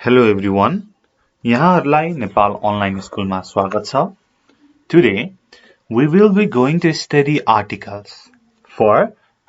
Hello everyone. यहाँहरुलाई Nepal online स्कुलमा स्वागत छ. Today we will be going to study articles for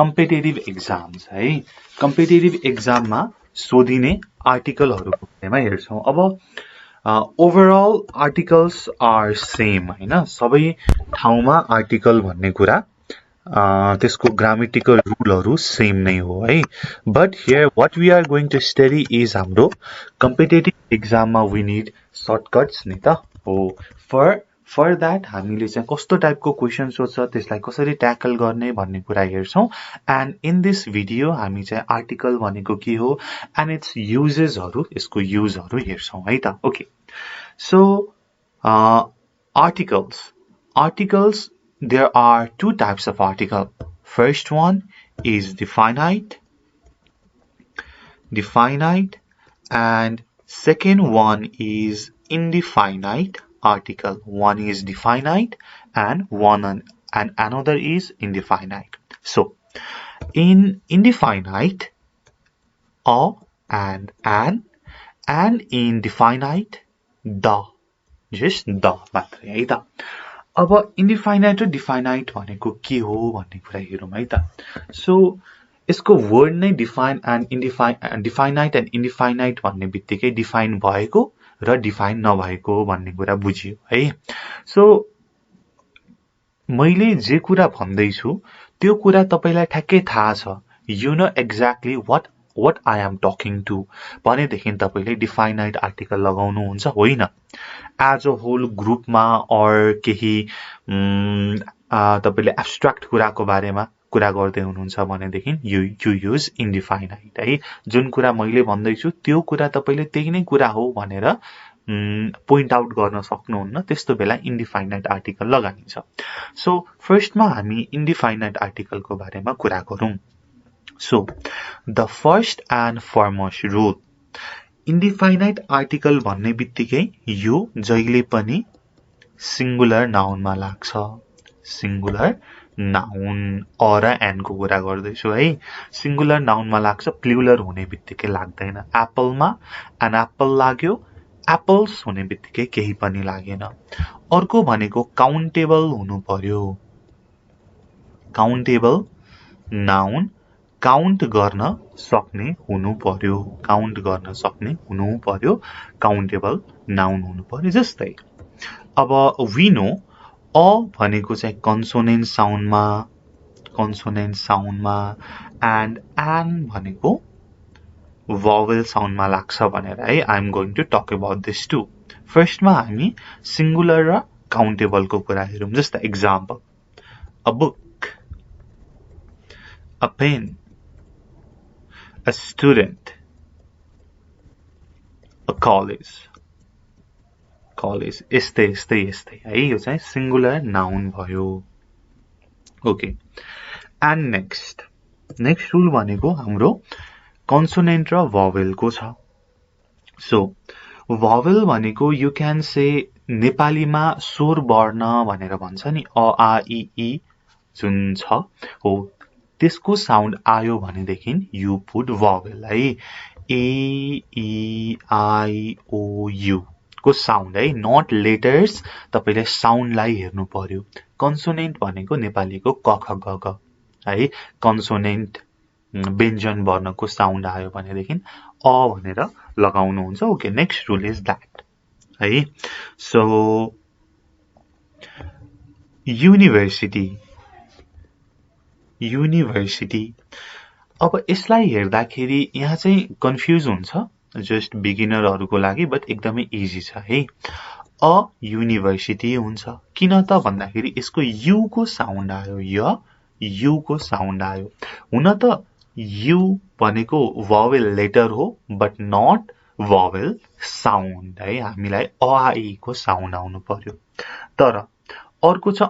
competitive exams. है competitive exam मा सोधिने आर्टिकलहरुको बारेमा हेर्छौं. अब overall articles are same हैन. सबै ठाउँमा आर्टिकल भन्ने कुरा त्यसको grammatical ruleहरु same नै हो है. But here what we are going to study is हाम्रो competitive exam मा we need shortcuts नि त हो. For that हामीले चाहिँ कस्तो टाइपको क्वेशन सोध्छ त्यसलाई कसरी ट्याकल गर्ने भन्ने कुरा हेर्छौं. And in this video हामी चाहिँ आर्टिकल भनेको के हो and its uses हरु यसको यूज हरु हेर्छौं है त. Okay. So articles there are two types of article. First one is the finite and second one is indefinite article. One is definite and another is indefinite. So in indefinite a and an and in definite the, just the मात्रै है त. अब indefinite र definite भनेको के हो भन्ने कुरा हेरौं है त. So यसको वर्ड नै definite and indefinite भन्ने बित्तिकै define भएको र define नभएको भन्ने कुरा बुझियो है. So मैले जे कुरा भन्दै छु त्यो कुरा तपाईलाई ठ्याक्कै थाहा छ. You know exactly what I am talking to. भनेदेखि तपाईले definite article लगाउनु हुन्छ होइन. As a whole group मा or केही तपाईले abstract कुराको बारेमा कुरा गर्दै हुनुहुन्छ भनेदेखि you use indefinite है. जुन कुरा मैले भन्दै छु त्यो कुरा तपाईले त्यही नै कुरा हो भनेर point out गर्न सक्नुहुन्न. त्यस्तो बेला indefinite article लगाइन्छ. So first मा हामी indefinite article को बारेमा कुरा गरौं. So the first and foremost rule, indefinite article भन्ने बित्तिकै यो जहिले पनि singular noun मा लाग्छ. Singular noun or n को कुरा गर्दै छु है. Singular noun मा लाग्छ, plural हुने बित्तिकै लाग्दैन. Apple मा an apple लाग्यो, apples हुने बित्तिकै केही पनि लागेन. अर्को भनेको countable हुनु पर्यो. Countable noun काउन्ट गर्न सक्ने हुनु पर्यो. काउन्ट गर्न सक्ने हुनु पर्यो. काउन्टेबल नाउन हुनु पर्यो. जस्तै अब we know अ भनेको चाहिँ consonant sound मा and an भनेको vowel sound मा लाग्छ भनेर है. I am going to talk about this too. First मा हामी singular र countable को कुरा हेरौं. जस्तै example, a book, a pen, a student, a college. यस्तै है. यो चाहिँ singular noun भयो. Okay. And next rule भनेको हाम्रो consonant र vowel को छ. So vowel भनेको you can say नेपालीमा स्वर वर्ण भनेर भन्छ नि. अ आ इ ई जुन छ हो त्यसको साउन्ड आयो भनेदेखि you put vowel है. ए ई आई ओ यु को साउन्ड है. not letters. तपाईले साउन्ड लाई हेर्नु पर्यो. consonant भनेको नेपालीको क ख ग घ है. consonant व्यञ्जन वर्णको साउन्ड आयो भनेदेखि अ भनेर लगाउनु हुन्छ. Okay. Next rule is that है. सो यूनिभर्सिटी अब यसलाई हेर्दाखेरि यहाँ चाहिँ कन्फ्युज हुन्छ जस्ट बिगिनरहरुको लागि. बट एकदमै इजी छ है. अ युनिभर्सिटी हुन्छ. किन त भन्दाखेरि यसको यु को साउन्ड आयो. यु को साउन्ड आयो. हुन त यु भनेको vowel लेटर हो बट नट vowel साउन्ड है. हामीलाई अ आ इ को साउन्ड आउनु पर्यो. तर अर्को छ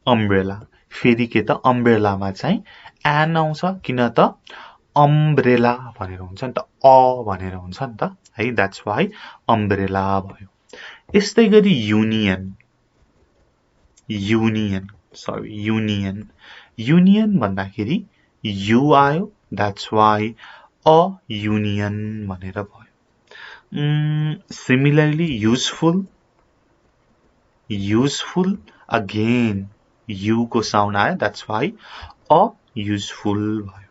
अम्ब्रेला. फेरि के त अम्ब्रेलामा चाहिँ एन आउँछ. किन त अम्ब्रेला भनेर हुन्छ नि त. अ भनेर हुन्छ नि त है. द्याट्स वाइ अम्ब्रेला भयो. यस्तै गरी युनियन भन्दाखेरि यु आयो That's why a union भनेर भयो. Similarly, useful. Useful, again U को sound आयो. That's why a useful भयो.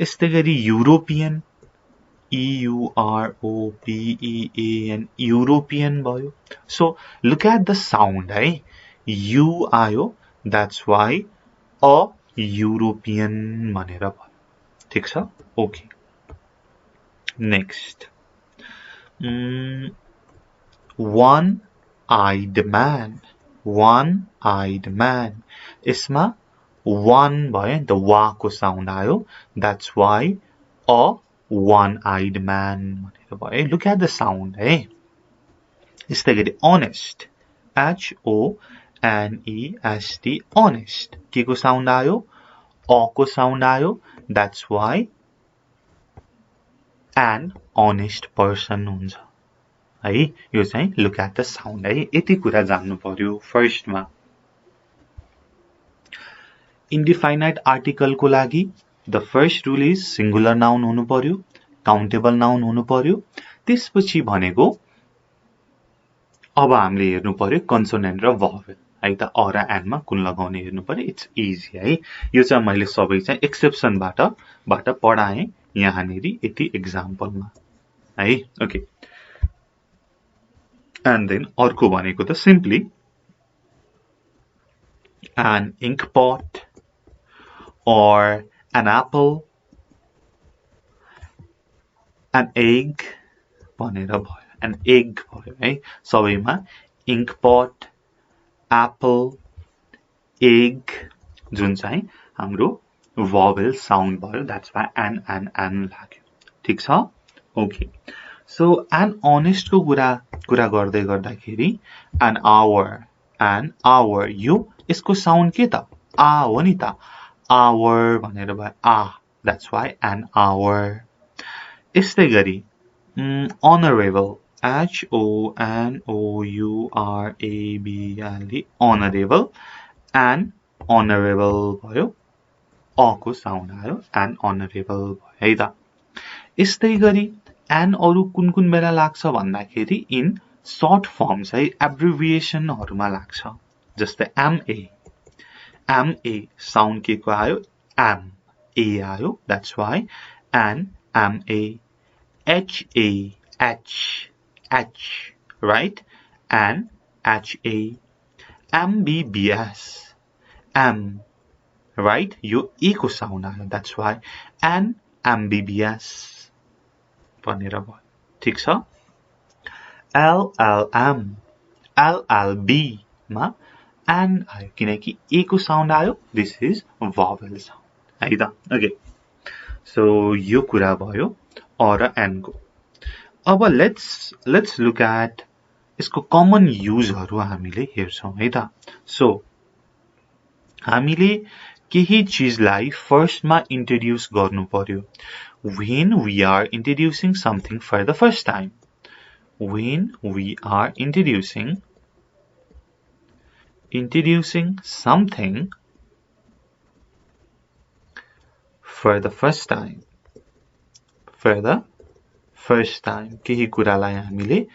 यस्तै गरी European, EUROPEAN, European भयो. So look at the sound, है. U आयो. That's why a European भनेर भयो. ठीक छ? Okay. Next. One-eyed man. One-eyed man. यसमा one भयो नि त, वा को sound आयो. That's why a one-eyed man भनेर भयो. Look at the sound, है. यस्तै गरी honest. HONEST, honest. के को sound आयो? A को sound आयो. That's why an honest person हुन्छ. है, यो चाहिँ look at the sound, है. यति कुरा जान्नु पर्यो फर्स्ट मा. Indefinite article को लागि the first rule is singular noun हुनु पर्यो, countable noun हुनु पर्यो. त्यसपछि भनेको अब हामीले हेर्नु पर्यो consonant र vowel, है त. अ र एन मा कुन लगाउने हेर्नु पर्यो. इट्स इजी, है. यो चाहिँ मैले सबै चाहिँ एक्सेप्सन बाट पढाएँ यहाँनेरि यति एक्जाम्पलमा, है. ओके. एन्ड देन अर्को भनेको त simply an ink pot or an apple, an egg भनेर भयो. an egg भयो, है. सबैमा ink pot, apple, egg जुन चाहिँ हाम्रो vowel sound भयो. That's why an लाग्यो. ठीक छ? Okay. So an honest को कुरा गर्दै गर्दाखेरि an hour यो यसको sound के त? आ हो नि त. hour भनेर भयो. आ. That's why an hour. यस्तै गरी honorable, HONOURABLE, honorable, an honorable भयो. अ को sound आयो. an honorable भयो, है त. यस्तै गरी an अरु कुन बेला लाग्छ भन्दाखेरि इन short forms, है, abbreviationहरुमा लाग्छ. जस्तै MA sound के को आयो? am. A आयो. That's why an MA. HA H, right? An HA. MBBS M, right? यो E को sound आयो. That's why an MBBS भनेर भयो. ठीक छ? LLB मा an आयो किनकि A को sound आयो. This is vowel sound, है त. Okay. So यो कुरा भयो अ र एन को. अब let's look at यसको common use हरु हामीले हेर्छौं, है त. So हामीले केही चीजलाई फर्स्ट मा introduce गर्नु पर्यो. When we are introducing something for the first time. When we are introducing something for the first time. केही कुरालाई हामीले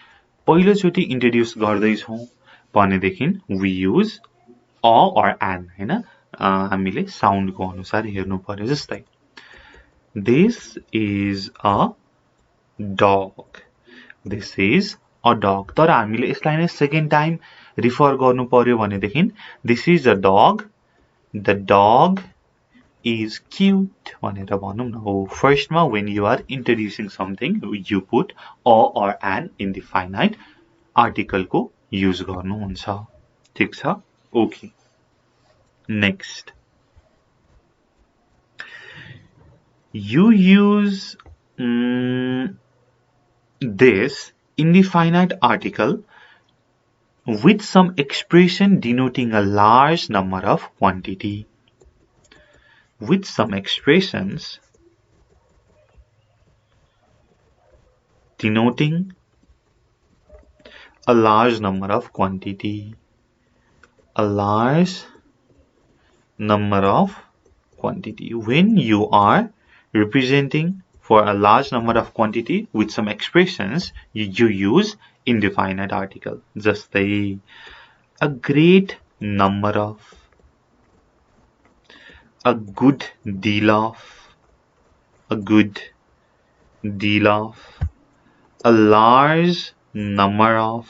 पहिलो चोटी इन्ट्रोड्युस गर्दै छौं भनेदेखि we use a or an, हैन. हामीले साउन्ड को अनुसार हेर्नु पर्यो. जस्तै this is a dog. This is a dog. तर हामीले यसलाई नै सेकेन्ड टाइम रिफर गर्नु पर्यो भनेदेखि this is a dog. The dog is cute भनेर भनौं न. हो, फर्स्टमा when you are introducing something you put a or an in the finite article को use गर्नु हुन्छ. ठीक छ? Okay. Next. You use this in the finite article with some expression denoting a large number of quantity. With some expressions denoting a large number of quantity. A large number of quantity. When you are representing for a large number of quantity with some expressions you use indefinite article. जस्तै a great number of, a good deal of, a good deal of, a large number of,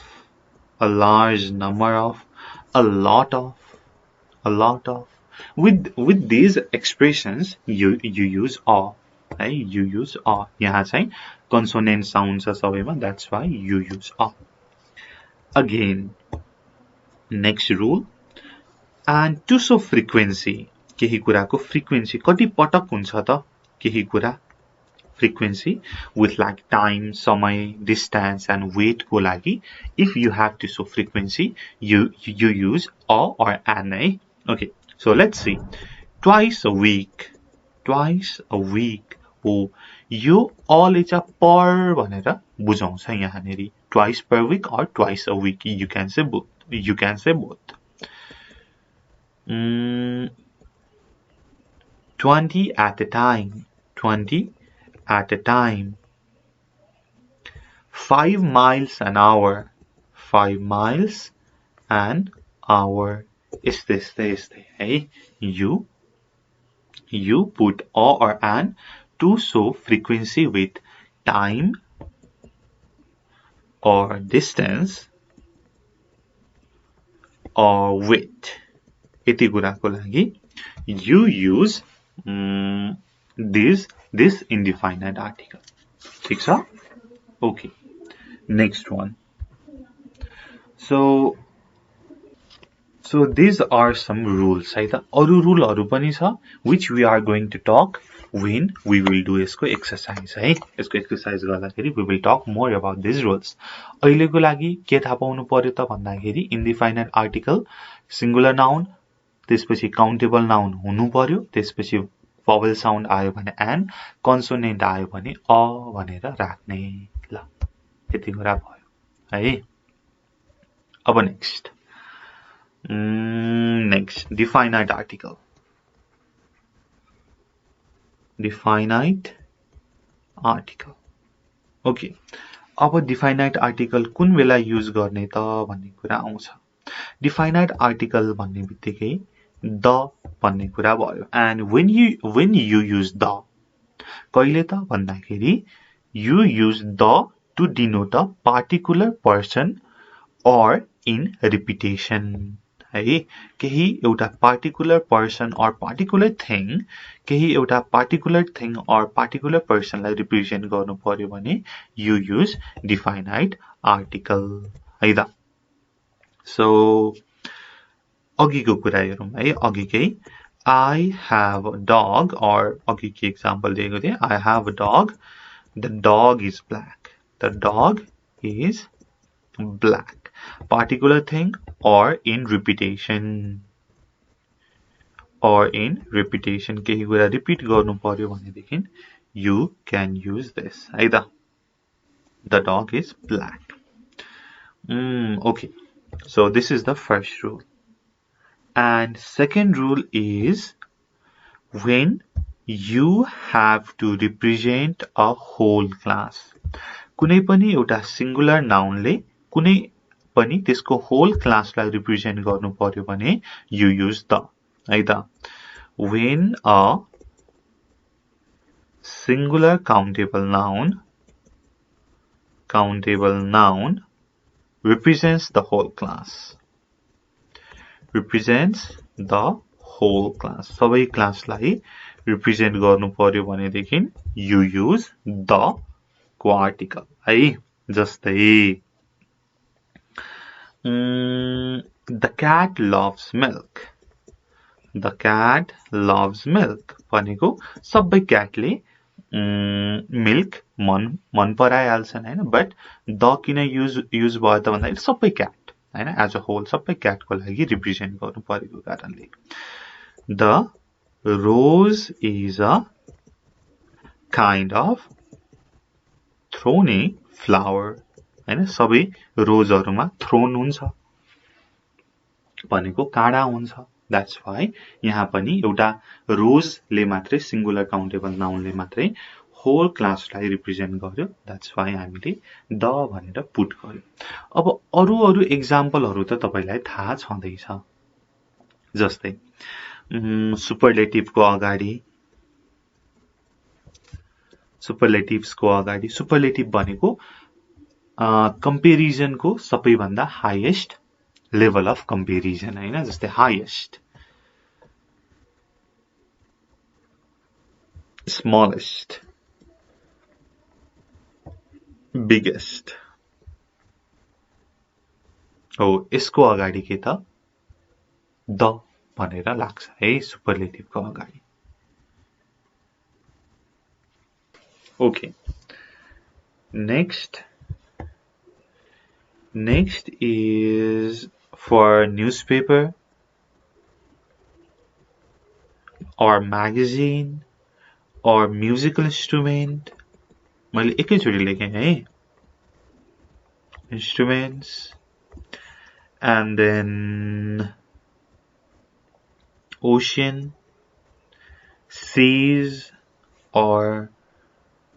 a large number of, a lot of, a lot of. With these expressions you use a, है, you use a. यहाँ चाहिँ consonant sound छ सबैमा, that's why you use a. Again, next rule, and to show frequency, केही कुराको frequency कति पटक हुन्छ त केही कुरा, frequency with like time, समय, distance and weight को लागि, if you have to show frequency, you use a or an, है. Okay, so let's see. Twice a week. Twice a week. हो, यो all is a per भनेर बुझाउँछ यहाँनेरि. Twice per week or twice a week. You can say both. You can say both. 20 at a time. 20 at a time. 5 miles an hour. 5 miles an hour. यस्तै है. You put a or an to show frequency with time or distance or weight. यति कुराको लागि you use this indefinite article. ठीक छ? Okay. Next one. So these are some rules, है त. अरु रुलहरु पनि छ which we are going to talk when we will do यसको exercise, है. यसको exercise गर्दाखेरि we will talk more about these rules. अहिलेको लागि के थाहा पाउनु पर्यो त भन्दाखेरि indefinite article singular noun, त्यसपछि countable noun हुनु पर्यो, त्यसपछि vowel sound आयो भने an, consonant आयो भने a भनेर राख्ने. ल, यति कुरा भयो, है. अब next. Next, definite article. Definite article. Okay. अब definite article कुन बेला use गर्ने त भन्ने कुरा आउँछ. Definite article भन्ने बित्तिकै the भन्ने कुरा भयो. And when you use the, कहिले त भन्दाखेरि you use the to denote a particular person or in repetition. है, केही एउटा particular person or particular thing, केही एउटा particular thing or particular person लाई represent गर्नु पर्यो भने you use definite article, है त. So अघिको कुरा हेरौँ है. अघिकै I have a dog, or अघिकै example दिएको थिए. I have a dog. The dog is black. The dog is black. Particular thing or in repetition. Or in repetition. केही कुरा repeat गर्नु पर्यो भनेदेखि you can use this, है त. The dog is black. Okay. So this is the first rule. And second rule is when you have to represent a whole class. कुनै पनि एउटा singular noun ले कुनै पनि त्यसको whole class लाई represent गर्नु पर्यो भने you use the, है त. When a singular countable noun represents the whole class. Represents the whole class. सबै class लाई represent गर्नु पर्यो भनेदेखि you use the को article, है. जस्तै the cat loves milk. The cat loves milk भनेको सबै cat ले milk मन पराइहाल्छन्, हैन. But the किन use भयो त भन्दाखेरि सबै cat, हैन, as a whole सबै cat को लागि represent गर्नु परेको कारणले. The rose is a kind of thorny flower, हैन. सबै रोजहरुमा थ्रोन हुन्छ भनेको काँडा हुन्छ, That's why यहाँ पनि एउटा रोजले मात्रै सिंगुलर काउन्टेबल नाउनले मात्रै होल क्लासलाई रिप्रेजेन्ट गर्यो. That's why हामीले द भनेर पुट गर्यो. अब अरु एक्जाम्पलहरु त तपाईलाई थाहा छँदैछ. जस्तै सुपरलेटिभको अगाडि सुपरलेटिभ भनेको कम्पेरिजनको सबैभन्दा हाईएस्ट लेभल अफ कम्पेरिजन हैन. जस्तै हाईएस्ट, स्मलेस्ट, बिगेस्ट हो. यसको अगाडि के त द भनेर लाग्छ है सुपरलेटिभको अगाडि. Okay. Next is for newspaper or magazine or musical instrument. मैले एकैचोटी लेखेँ है. Instruments, and then ocean, seas, or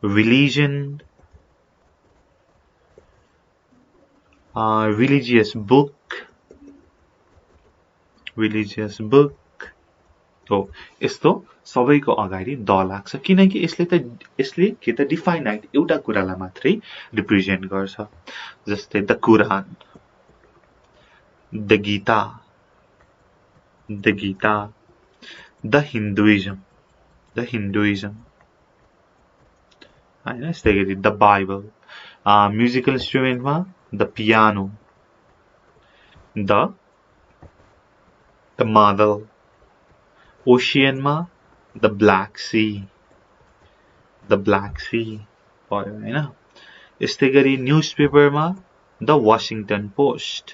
religion, religious book हो. यस्तो सबैको अगाडि द लाग्छ किनकि यसले के त डिफाइनाइट एउटा कुरालाई मात्रै रिप्रेजेन्ट गर्छ. जस्तै the Quran, the Gita, the Hinduism हैन. यस्तै गरी द बाइबल. म्युजिकल इन्स्ट्रुमेन्टमा द पियानो, द मादल. ओशियनमा द ब्ल्याक सी भयो हैन. यस्तै गरी न्यूजपेपरमा the Washington Post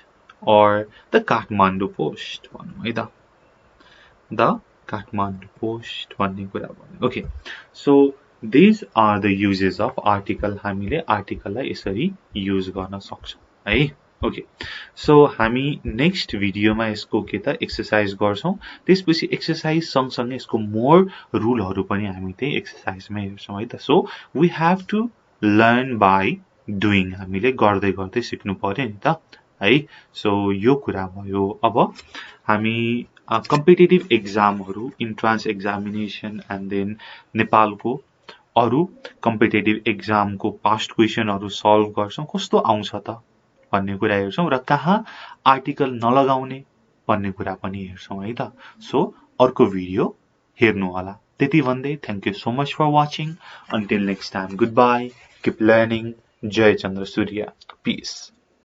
or the Kathmandu post भनौं है त. The Kathmandu post भन्ने कुरा भन्यो. Okay, so these are the uses of article. हामीले article लाई यसरी युज गर्न सक्छौं है. Okay, so हामी नेक्स्ट भिडियोमा यसको के त एक्सरसाइज गर्छौं. त्यसपछि एक्सरसाइज सँगसँगै यसको मोर रुलहरु पनि हामी त्यही एक्सरसाइजमा हेर्छौं है त. So we have to learn by doing. हामीले गर्दै गर्दै सिक्नु पर्यो नि त है. सो यो कुरा भयो. अब हामी कम्पिटिटिभ एक्जामहरु, इन्ट्रान्स एक्जामिनेसन एन्ड देन नेपालको अरु कम्पिटिटिभ एक्जामको पास्ट क्वेशनहरु सल्भ गर्छौं. कस्तो आउँछ त भन्ने कुरा हेर्छौं र कहाँ आर्टिकल नलगाउने भन्ने कुरा पनि हेर्छौं है त. सो अर्को भिडियो हेर्नु होला. त्यति भन्दै thank you so much for watching. Until next time, good bye, keep learning. जय चन्द्र सूर्य. पीस.